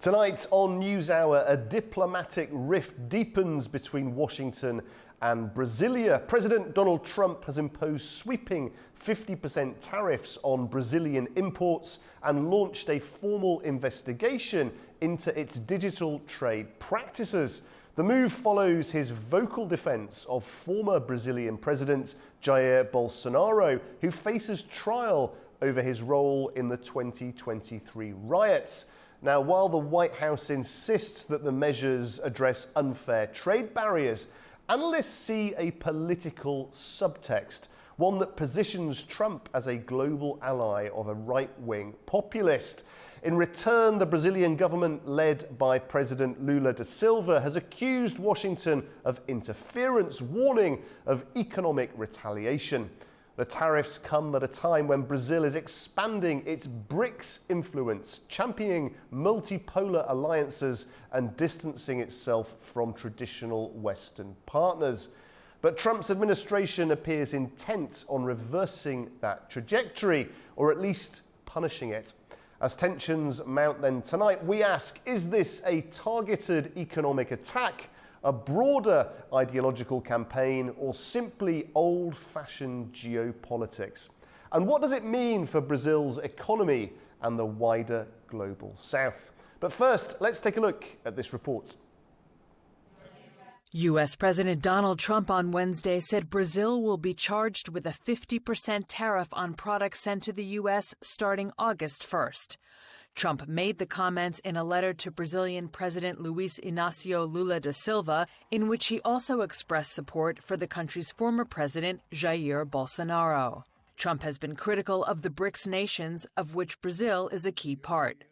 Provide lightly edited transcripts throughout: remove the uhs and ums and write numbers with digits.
Tonight on Newshour, a diplomatic rift deepens between Washington and Brasilia. President Donald Trump has imposed sweeping 50% tariffs on Brazilian imports and launched a formal investigation into its digital trade practices. The move follows his vocal defense of former Brazilian President Jair Bolsonaro, who faces trial over his role in the 2023 riots. Now, while the White House insists that the measures address unfair trade barriers, analysts see a political subtext, one that positions Trump as a global ally of a right-wing populist. In return, the Brazilian government, led by President Lula da Silva, has accused Washington of interference, warning of economic retaliation. The tariffs come at a time when Brazil is expanding its BRICS influence, championing multipolar alliances and distancing itself from traditional Western partners. But Trump's administration appears intent on reversing that trajectory, or at least punishing it. As tensions mount then tonight, we ask, is this a targeted economic attack, a broader ideological campaign, or simply old-fashioned geopolitics? And what does it mean for Brazil's economy and the wider global south? But first, let's take a look at this report. U.S. President Donald Trump on Wednesday said Brazil will be charged with a 50% tariff on products sent to the U.S. starting August 1st. Trump made the comments in a letter to Brazilian President Luiz Inácio Lula da Silva, in which he also expressed support for the country's former president, Jair Bolsonaro. Trump has been critical of the BRICS nations, of which Brazil is a key part.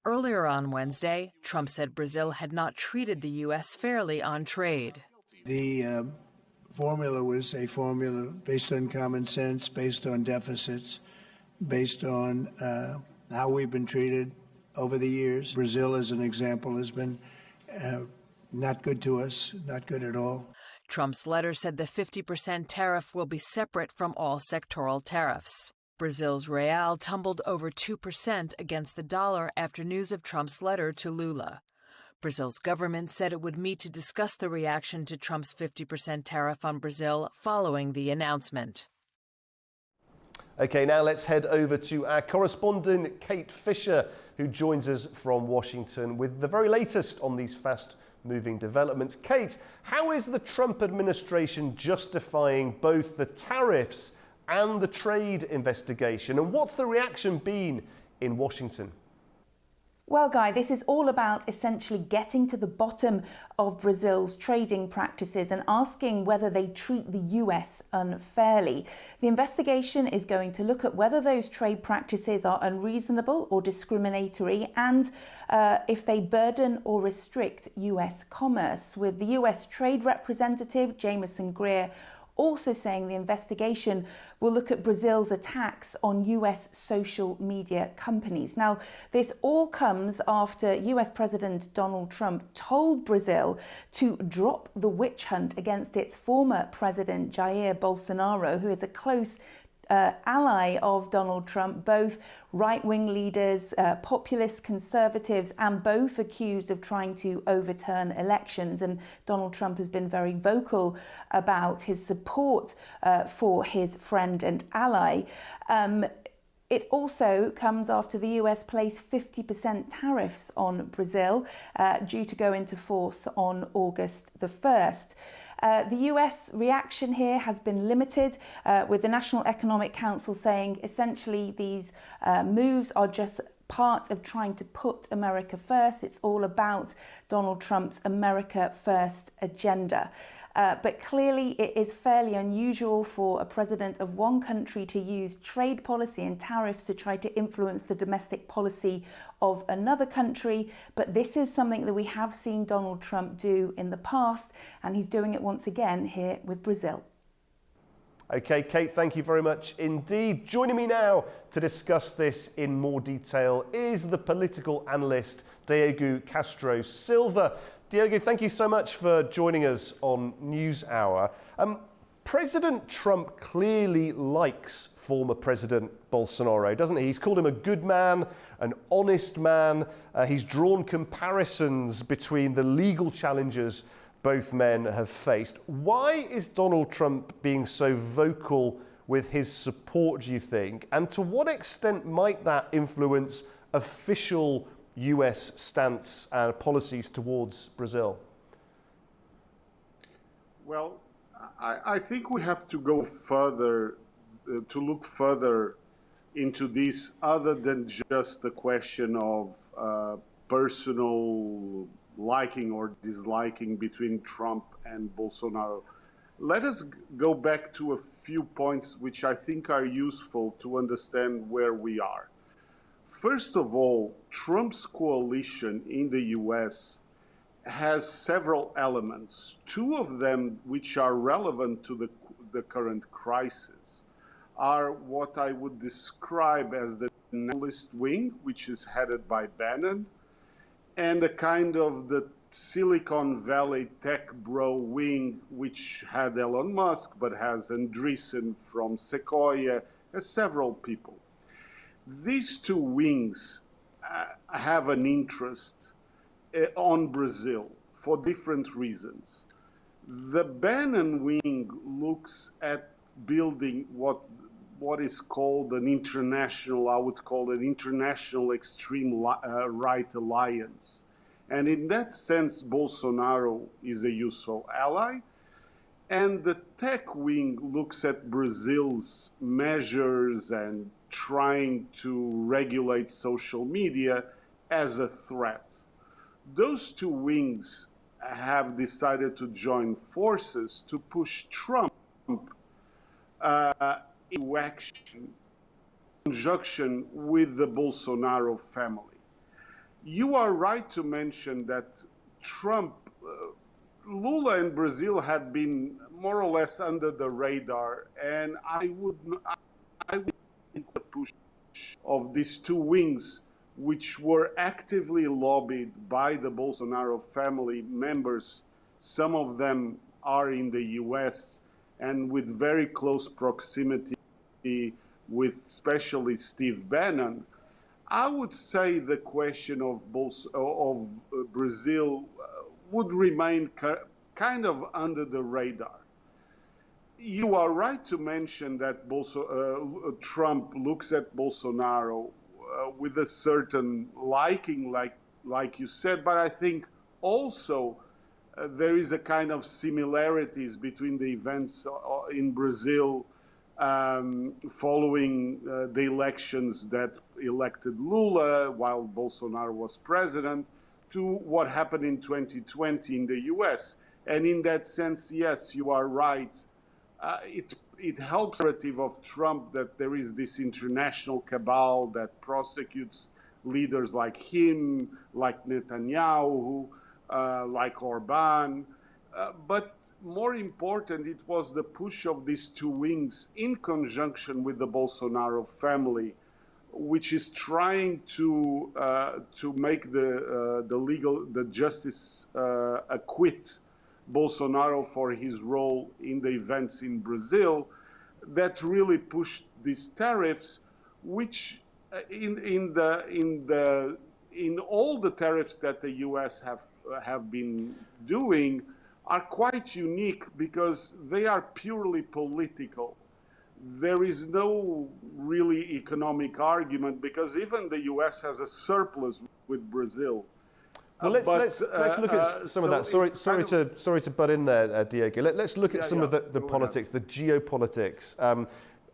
Earlier on Wednesday, Trump said Brazil had not treated the U.S. fairly on trade. The formula was a formula based on common sense, based on deficits, based on how we've been treated over the years. Brazil, as an example, has been not good to us, not good at all. Trump's letter said the 50% tariff will be separate from all sectoral tariffs. Brazil's real tumbled over 2% against the dollar after news of Trump's letter to Lula. Brazil's government said it would meet to discuss the reaction to Trump's 50% tariff on Brazil following the announcement. Okay, now let's head over to our correspondent, Kate Fisher, who joins us from Washington with the very latest on these fast-moving developments. Kate, how is the Trump administration justifying both the tariffs and the trade investigation, and what's the reaction been in Washington? Well, Guy, this is all about essentially getting to the bottom of Brazil's trading practices and asking whether they treat the US unfairly. The investigation is going to look at whether those trade practices are unreasonable or discriminatory, and if they burden or restrict US commerce, with the US Trade Representative Jamieson Greer also saying the investigation will look at Brazil's attacks on US social media companies. Now, this all comes after US President Donald Trump told Brazil to drop the witch hunt against its former president, Jair Bolsonaro, who is a close ally of Donald Trump, both right-wing leaders, populist conservatives, and both accused of trying to overturn elections. And Donald Trump has been very vocal about his support for his friend and ally. It also comes after the US placed 50% tariffs on Brazil, due to go into force on August the 1st. The US reaction here has been limited, with the National Economic Council saying essentially these moves are just part of trying to put America first. It's all about Donald Trump's America First agenda. But clearly it is fairly unusual for a president of one country to use trade policy and tariffs to try to influence the domestic policy of another country. But this is something that we have seen Donald Trump do in the past, and he's doing it once again here with Brazil. Okay, Kate, thank you very much indeed. Joining me now to discuss this in more detail is the political analyst Diego Castro Silva. Diego, thank you so much for joining us on Newshour. President Trump clearly likes former President Bolsonaro, doesn't he? He's called him a good man, an honest man. He's drawn comparisons between the legal challenges both men have faced. Why is Donald Trump being so vocal with his support, do you think? And to what extent might that influence official US stance and policies towards Brazil? Well, I think we have to go further, to look further into this, other than just the question of personal liking or disliking between Trump and Bolsonaro. Let us go back to a few points which I think are useful to understand where we are. First of all, Trump's coalition in the US has several elements. Two of them which are relevant to the current crisis are what I would describe as the nationalist wing, which is headed by Bannon, and a kind of the Silicon Valley tech bro wing, which had Elon Musk, but has Andreessen from Sequoia, has several people. These two wings have an interest on Brazil for different reasons. The Bannon wing looks at building what is called an international, I would call an international extreme right alliance. And in that sense, Bolsonaro is a useful ally. And the tech wing looks at Brazil's measures and trying to regulate social media as a threat. Those two wings have decided to join forces to push Trump into action in conjunction with the Bolsonaro family. You are right to mention that Trump, Lula and Brazil had been more or less under the radar, and I would think the push of these two wings, which were actively lobbied by the Bolsonaro family members. Some of them are in the US and with very close proximity with especially Steve Bannon. I would say the question of Brazil would remain kind of under the radar. You are right to mention that Trump looks at Bolsonaro with a certain liking, like you said, but I think also there is a kind of similarities between the events in Brazil following the elections that elected Lula while Bolsonaro was president to what happened in 2020 in the US. And in that sense, yes, you are right. It helps the narrative of Trump that there is this international cabal that prosecutes leaders like him, like Netanyahu, like Orban. But more important, it was the push of these two wings in conjunction with the Bolsonaro family, which is trying to make the justice acquit Bolsonaro for his role in the events in Brazil, that really pushed these tariffs, which in all the tariffs that the U.S. have been doing are quite unique because they are purely political. There is no really economic argument because even the U.S. has a surplus with Brazil. Well, let's look at some of that. Sorry to butt in there, Diego. Let's look at some of the politics, the geopolitics.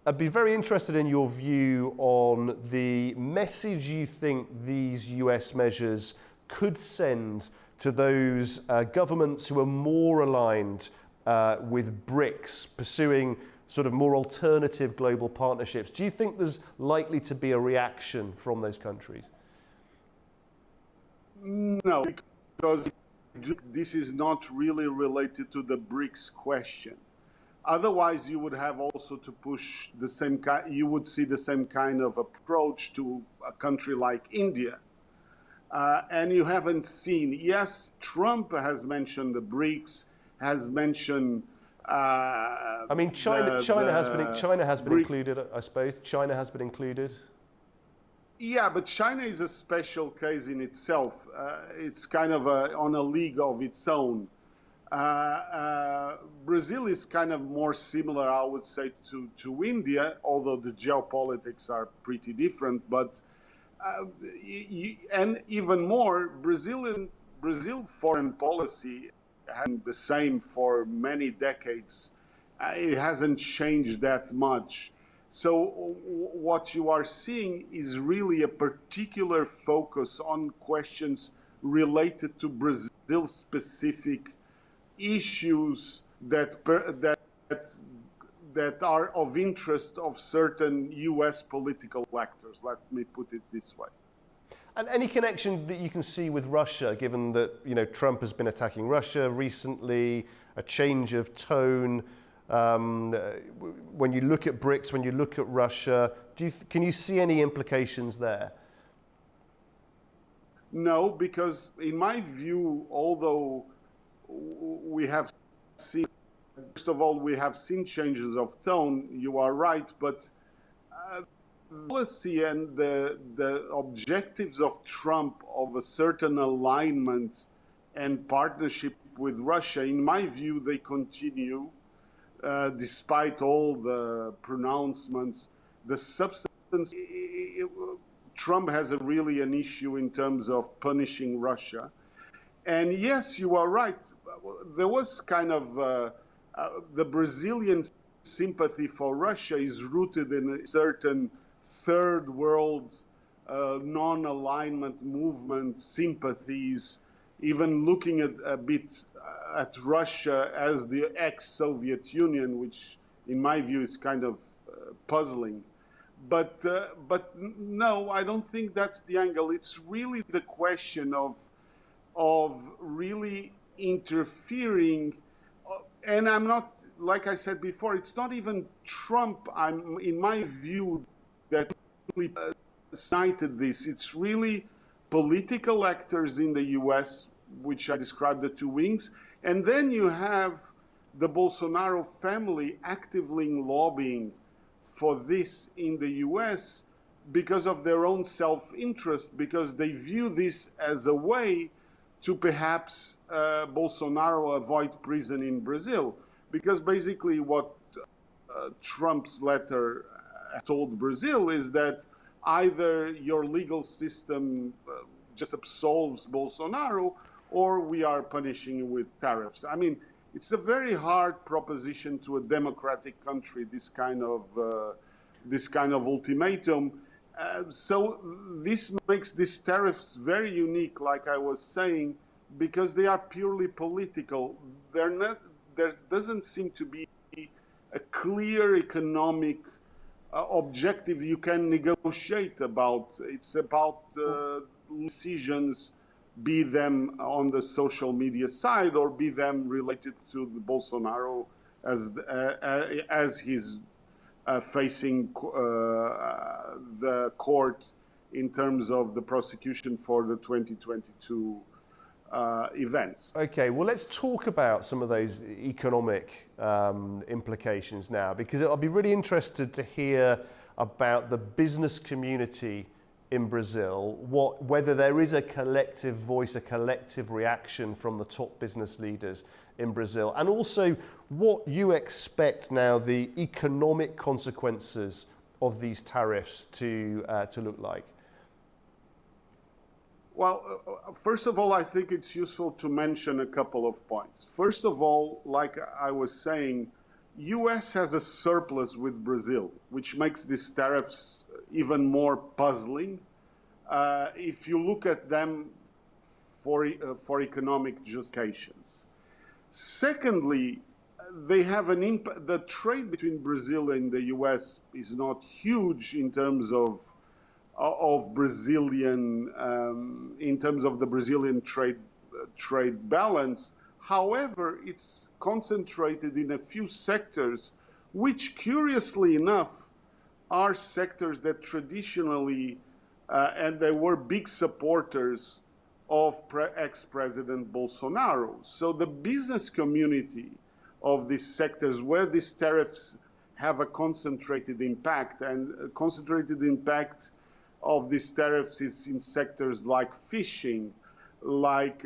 I'd be very interested in your view on the message you think these US measures could send to those governments who are more aligned with BRICS, pursuing sort of more alternative global partnerships. Do you think there's likely to be a reaction from those countries? No, because this is not really related to the BRICS question. Otherwise, you would have also to push the same kind. You would see the same kind of approach to a country like India, and you haven't seen. Yes, Trump has mentioned the BRICS, has mentioned I mean, China has been included, I suppose. China has been included. Yeah, but China is a special case in itself. It's kind of on a league of its own. Brazil is kind of more similar, I would say, to India, although the geopolitics are pretty different. But and even more, Brazil foreign policy has been the same for many decades. It hasn't changed that much. So what you are seeing is really a particular focus on questions related to Brazil-specific issues that are of interest of certain U.S. political actors. Let me put it this way. And any connection that you can see with Russia, given that Trump has been attacking Russia recently, a change of tone. When you look at BRICS, when you look at Russia, can you see any implications there? No, because in my view, although we have seen, first of all, we have seen changes of tone, you are right, but policy and the objectives of Trump of a certain alignment and partnership with Russia, in my view, they continue. Despite all the pronouncements, the substance, Trump has really an issue in terms of punishing Russia. And yes, you are right. There was kind of the Brazilian sympathy for Russia is rooted in a certain third world non-alignment movement sympathies, even looking at a bit at Russia as the ex-Soviet Union, which in my view is kind of puzzling. But no, I don't think that's the angle. It's really the question of really interfering. And I'm not, like I said before, it's not even Trump, in my view, that really cited this. It's really political actors in the US, which I described the two wings. And then you have the Bolsonaro family actively lobbying for this in the US because of their own self-interest, because they view this as a way to perhaps Bolsonaro avoid prison in Brazil. Because basically what Trump's letter told Brazil is that either your legal system just absolves Bolsonaro, or we are punishing you with tariffs. I mean, it's a very hard proposition to a democratic country, this kind of ultimatum. So this makes these tariffs very unique, like I was saying, because they are purely political. There doesn't seem to be a clear economic objective you can negotiate about. It's about decisions, be them on the social media side or be them related to the Bolsonaro as he's facing the court in terms of the prosecution for the 2022 events. Okay, well, let's talk about some of those economic implications now, because I'll be really interested to hear about the business community in Brazil, whether there is a collective voice, a collective reaction from the top business leaders in Brazil, and also what you expect now the economic consequences of these tariffs to look like. Well, first of all, I think it's useful to mention a couple of points. First of all, like I was saying, US has a surplus with Brazil, which makes these tariffs even more puzzling if you look at them for economic justifications. Secondly, they have an impact. The trade between Brazil and the US is not huge in terms of Brazilian, in terms of the Brazilian trade balance. However, it's concentrated in a few sectors, which curiously enough are sectors that traditionally, and they were big supporters of ex-President Bolsonaro. So the business community of these sectors where these tariffs have a concentrated impact, and a concentrated impact of these tariffs is in sectors like fishing, like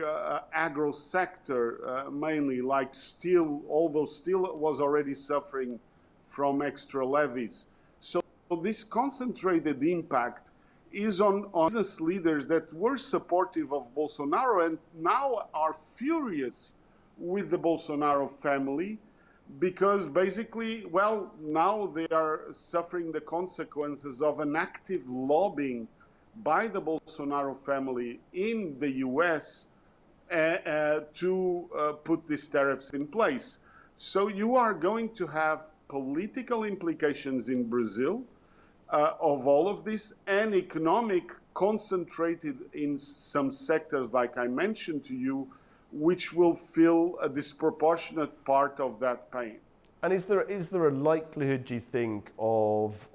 agro sector, mainly like steel, although steel was already suffering from extra levies. So this concentrated impact is on business leaders that were supportive of Bolsonaro and now are furious with the Bolsonaro family, because basically, well, now they are suffering the consequences of an active lobbying by the Bolsonaro family in the US to put these tariffs in place. So you are going to have political implications in Brazil of all of this, and economic concentrated in some sectors, like I mentioned to you, which will feel a disproportionate part of that pain. And is there a likelihood, do you think, of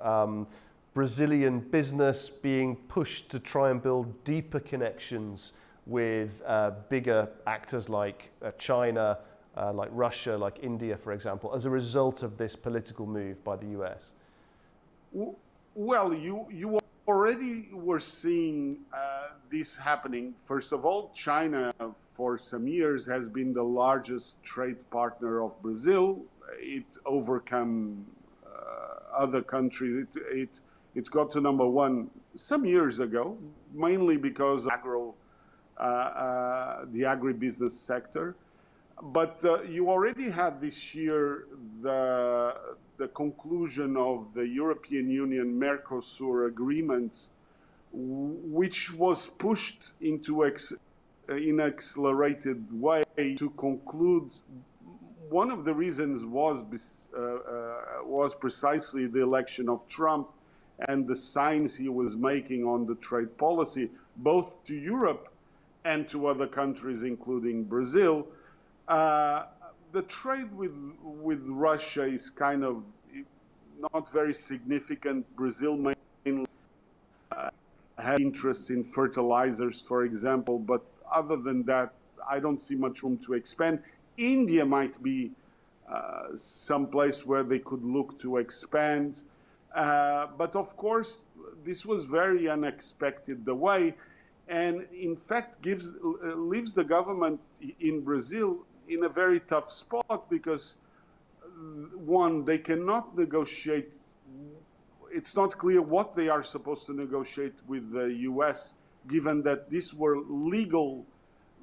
Brazilian business being pushed to try and build deeper connections with bigger actors like China, like Russia, like India, for example, as a result of this political move by the US? Well, you already were seeing this happening. First of all, China for some years has been the largest trade partner of Brazil. It overcome other countries. It got to number one some years ago, mainly because of the agribusiness sector. But you already had this year the conclusion of the European Union-Mercosur agreement, which was pushed into in accelerated way to conclude. One of the reasons was precisely the election of Trump and the signs he was making on the trade policy, both to Europe and to other countries, including Brazil. The trade with Russia is kind of not very significant. Brazil mainly has interest in fertilizers, for example, but other than that, I don't see much room to expand. India might be some place where they could look to expand. But of course, this was very unexpected the way, and in fact leaves the government in Brazil in a very tough spot, because one, they cannot negotiate. It's not clear what they are supposed to negotiate with the US, given that these were legal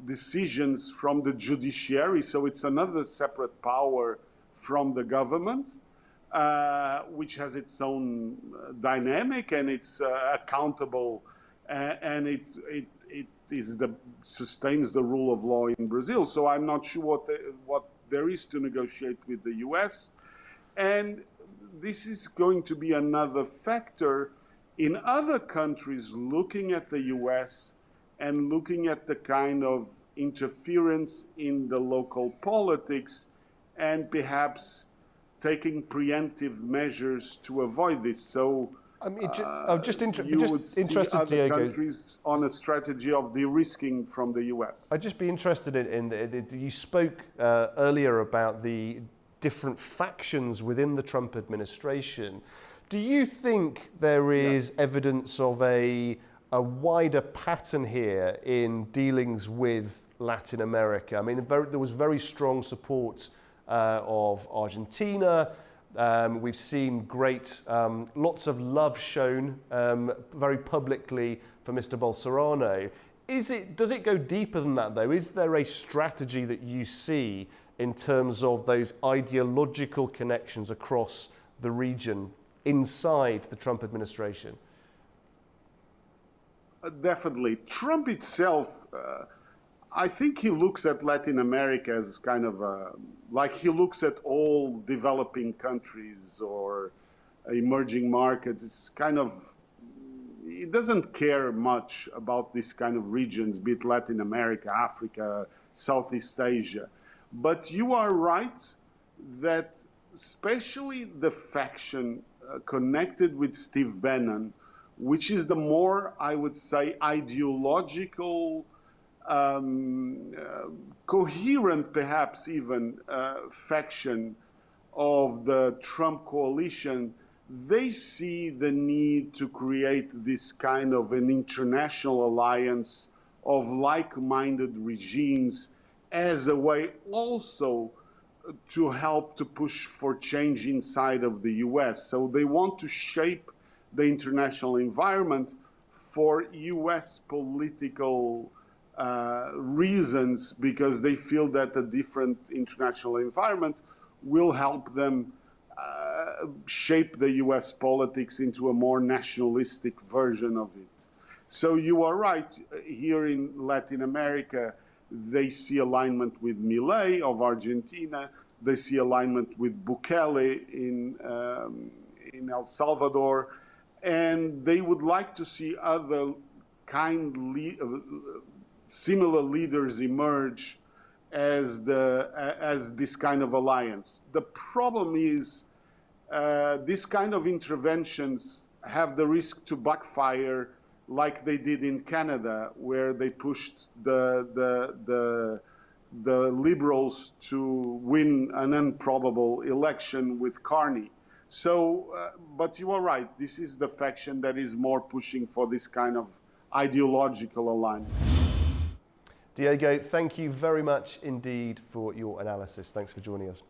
decisions from the judiciary. So it's another separate power from the government, which has its own dynamic, and it's accountable, and it sustains the rule of law in Brazil. So I'm not sure what there is to negotiate with the US. And this is going to be another factor in other countries looking at the US and looking at the kind of interference in the local politics, and perhaps taking preemptive measures to avoid this. So I mean, I'm just interested, other Diego. countries on a strategy of de-risking from the US. I'd just be interested in you spoke earlier about the different factions within the Trump administration. Do you think there is evidence of a wider pattern here in dealings with Latin America? I mean, there was very strong support of Argentina. We've seen lots of love shown very publicly for Mr. Bolsonaro. Does it go deeper than that, though? Is there a strategy that you see in terms of those ideological connections across the region inside the Trump administration? Definitely. Trump itself, I think he looks at Latin America as kind of like he looks at all developing countries or emerging markets. It's kind of, he doesn't care much about this kind of regions, be it Latin America, Africa, Southeast Asia. But you are right that especially the faction connected with Steve Bannon, which is the more, I would say, ideological coherent, perhaps even, faction of the Trump coalition, they see the need to create this kind of an international alliance of like-minded regimes as a way also to help to push for change inside of the US. So they want to shape the international environment for US political reasons, because they feel that a different international environment will help them shape the US politics into a more nationalistic version of it. So you are right, here in Latin America, they see alignment with Milei of Argentina, they see alignment with Bukele in El Salvador, and they would like to see other similar leaders emerge as this kind of alliance. The problem is this kind of interventions have the risk to backfire, like they did in Canada, where they pushed the Liberals to win an improbable election with Carney. So, but you are right, this is the faction that is more pushing for this kind of ideological alignment. Diego, thank you very much indeed for your analysis. Thanks for joining us.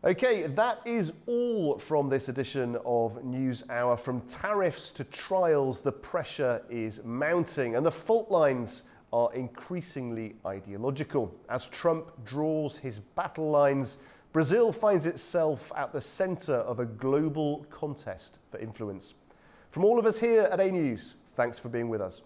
Okay, that is all from this edition of Newshour. From tariffs to trials, the pressure is mounting and the fault lines are increasingly ideological. As Trump draws his battle lines, Brazil finds itself at the centre of a global contest for influence. From all of us here at Anewz, thanks for being with us.